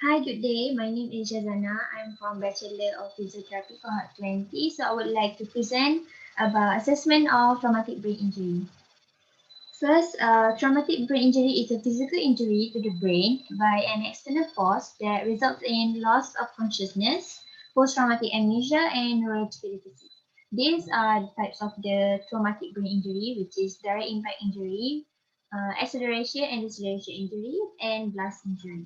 Hi, good day. My name is Jazana. I'm from Bachelor of Physiotherapy Cohort 20. So I would like to present about assessment of traumatic brain injury. First, traumatic brain injury is a physical injury to the brain by an external force that results in loss of consciousness, post-traumatic amnesia, and neurological deficit. These are the types of the traumatic brain injury, which is direct impact injury, acceleration and deceleration injury, and blast injury.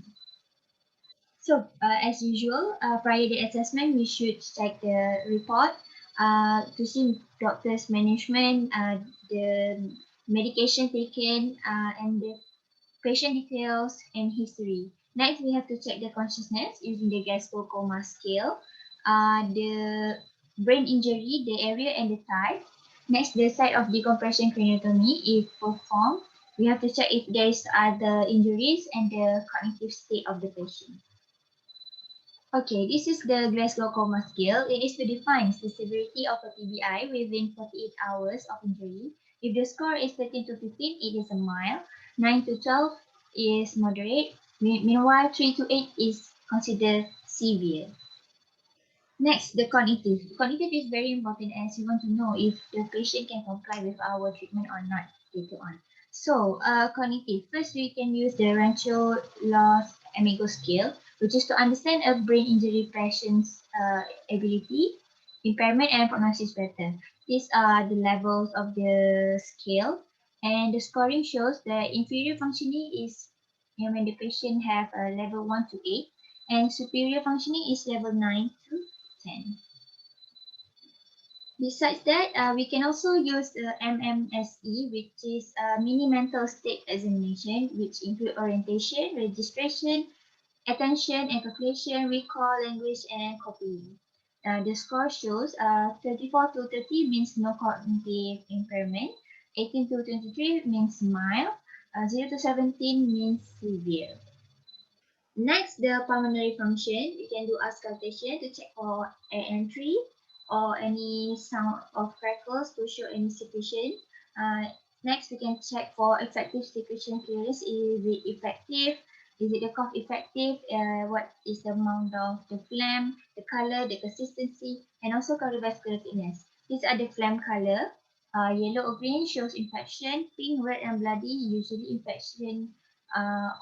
So, as usual, prior the assessment, we should check the report to see doctor's management, the medication taken, and the patient details and history. Next, we have to check the consciousness using the Glasgow Coma Scale, the brain injury, the area and the type. Next, the site of decompression craniotomy, if performed. We have to check if there is other injuries and the cognitive state of the patient. Okay, this is the Glasgow Coma Scale. It is to define the severity of a TBI within 48 hours of injury. If the score is 13 to 15, it is a mild. 9 to 12 is moderate. Meanwhile, 3 to 8 is considered severe. Next, the cognitive. Cognitive is very important as we want to know if the patient can comply with our treatment or not later on. So, cognitive. First, we can use the Rancho Los Amigos scale, which is to understand a brain injury patient's ability, impairment, and prognosis better. These are the levels of the scale, and the scoring shows that inferior functioning is when the patient have a level 1 to 8, and superior functioning is level 9 to 10. Besides that, we can also use the MMSE, which is a mini mental state examination, which include orientation, registration, attention and calculation, recall, language, and copying. The score shows 34 to 30 means no cognitive impairment, 18 to 23 means mild, 0 to 17 means severe. Next, the pulmonary function. We can do auscultation to check for air entry or any sound of crackles to show any secretion. Uh, Next, we can check for effective secretion clearance. Is it effective? Is it the cough effective? What is the amount of the phlegm, the color, the consistency, and also cardiovascular fitness. These are the phlegm color. Yellow or green shows infection. Pink, red, and bloody usually infection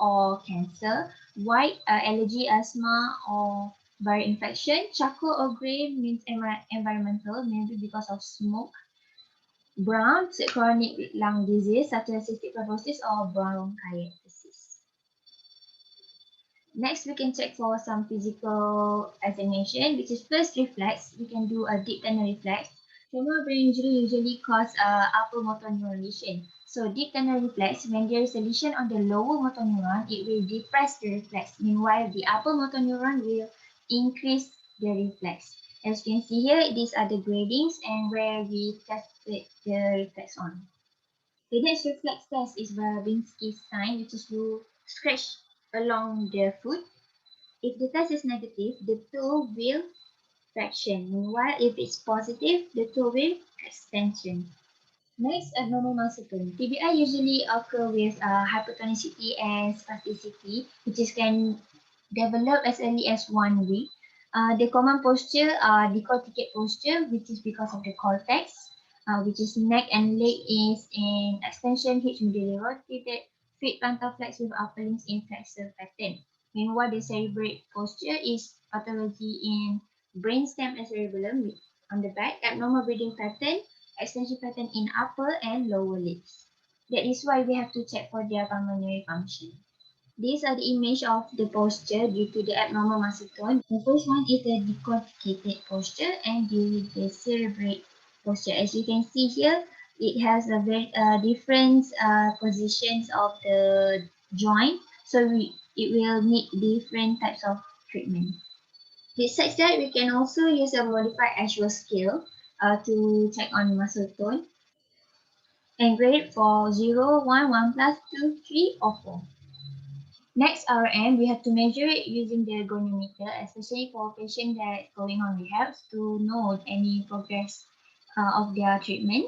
or cancer. White, allergy, asthma, or viral infection. Charcoal or grey means environmental, maybe because of smoke. Brown, chronic lung disease such as cystic fibrosis or bronchiectasis. Next, we can check for some physical examination, which is first reflex. We can do a deep tunnel reflex. Traumatic brain injury usually cause upper motor neuron lesion. So deep tunnel reflex, when there is a lesion on the lower motor neuron, it will depress the reflex. Meanwhile, the upper motor neuron will increase the reflex. As you can see here, these are the gradings and where we tested the reflex on. The next reflex test is Babinski's sign, which is you scratch along the foot. If the test is negative, the toe will flexion. Meanwhile, if it's positive, the toe will extension. Next, abnormal muscle tone. TBI usually occur with hypertonicity and spasticity, which is can develop as early as 1 week. The common posture are decorticate posture, which is because of the cortex, which is neck and leg is in extension, H medially rotated, feet plantar flex with upper limbs in flexor pattern. Meanwhile, the cerebrate posture is pathology in brainstem and cerebellum on the back, abnormal breathing pattern, extension pattern in upper and lower limbs. That is why we have to check for their pulmonary function. These are the image of the posture due to the abnormal muscle tone. The first one is the decorticated posture and the cerebrate posture. As you can see here, it has a very different positions of the joint, so it will need different types of treatment. Besides that, we can also use a modified Ashworth scale to check on muscle tone and grade it for 0, 1, 1 plus, 2, 3, or 4. Next, RM, we have to measure it using the goniometer, especially for patients that going on rehab to know any progress of their treatment.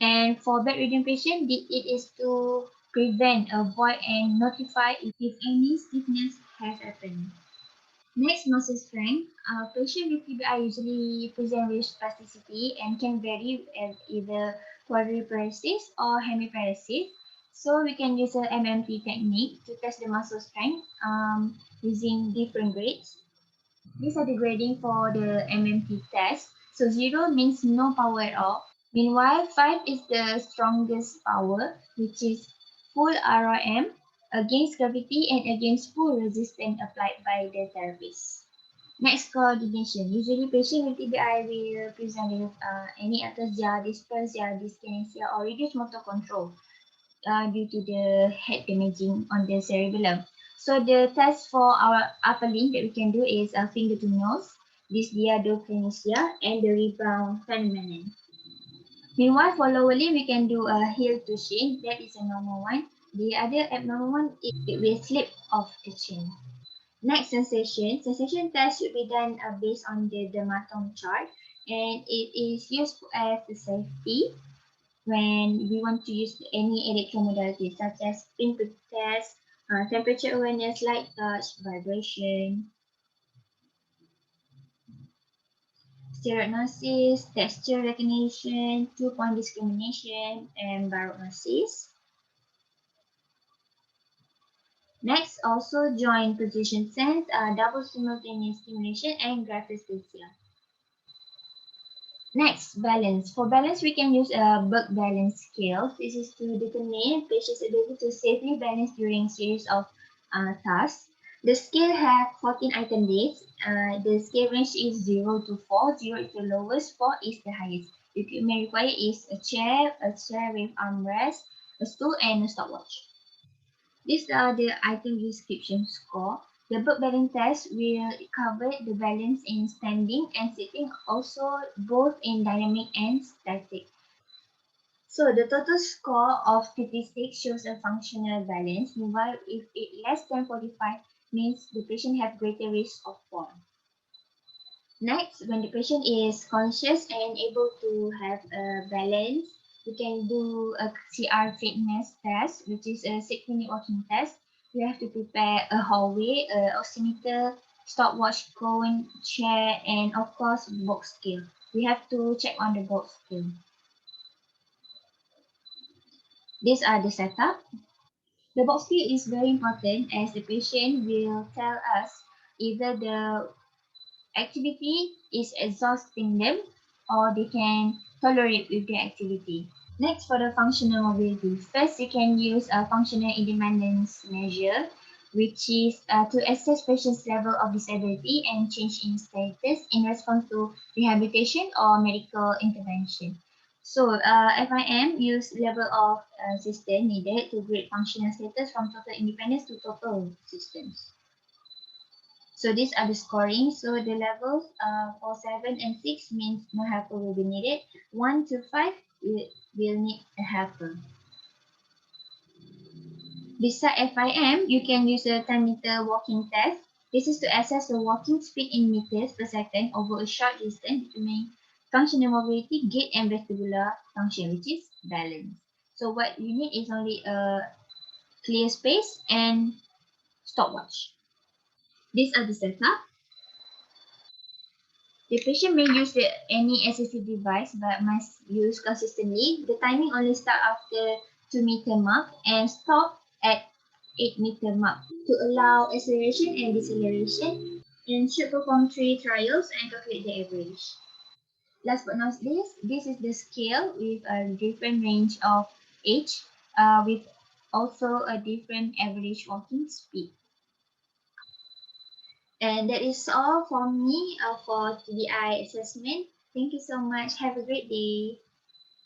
And for bedridden patient, it is to prevent, avoid, and notify if any stiffness has happened. Next, muscle strength. Patients with TBI usually present with spasticity and can vary as either quadriparesis or hemiparesis. So we can use a MMT technique to test the muscle strength using different grades. These are the grading for the MMT test. So 0 means no power at all. Meanwhile, 5 is the strongest power, which is full RRM against gravity and against full resistance applied by the therapist. Next, coordination. Usually, patient with TBI will present with any ataxia, dysplasia, dyskinesia, or reduced motor control due to the head damaging on the cerebellum. So the test for our upper limb that we can do is a finger to nose, dysdiadokinesia, and the rebound phenomenon. Meanwhile, for lower limb, we can do a heel to shin. That is a normal one. The other abnormal one, it will slip off the chin. Next, sensation. Sensation test should be done based on the dermatome chart, and it is used as a safety when we want to use any electromodality such as pinprick test, temperature awareness, light touch, vibration, stereognosis, texture recognition, two-point discrimination, and barognosis. Next, also joint position sense, double simultaneous stimulation, and graphesthesia. Next, balance. For balance, we can use a Berg balance scale. This is to determine patient's ability to safely balance during series of tasks. The scale has 14 item dates. The scale range is 0 to 4. 0 is the lowest, 4 is the highest. The equipment required is a chair with armrest, a stool, and a stopwatch. These are the item description score. The Berg balance test will cover the balance in standing and sitting, also both in dynamic and static. So the total score of 56 shows a functional balance, while if it less than 45 means the patient have greater risk of fall. Next, when the patient is conscious and able to have a balance, we can do a CR fitness test, which is a 6-minute walking test. We have to prepare a hallway, a oximeter, stopwatch, cone, chair, and of course, box scale. We have to check on the box scale. These are the setup. The box scale is very important as the patient will tell us either the activity is exhausting them or they can tolerate with the activity. Next, for the functional mobility. First, you can use a functional independence measure, which is to assess patient's level of disability and change in status in response to rehabilitation or medical intervention. So, FIM use level of assistance needed to grade functional status from total independence to total assistance. So these are the scoring. So the levels for 7 and 6 means no helper will be needed. 1 to 5 will need a helper. Beside FIM, you can use a 10-meter walking test. This is to assess the walking speed in meters per second over a short distance determining functional mobility, gait, and vestibular function, which is balance. So what you need is only a clear space and stopwatch. These are the setup. The patient may use any assistive device but must use consistently. The timing only start after 2-meter mark and stop at 8-meter mark to allow acceleration and deceleration and should perform 3 trials and calculate the average. Last but not least, this is the scale with a different range of age with also a different average walking speed. And that is all for me for TBI assessment. Thank you so much. Have a great day.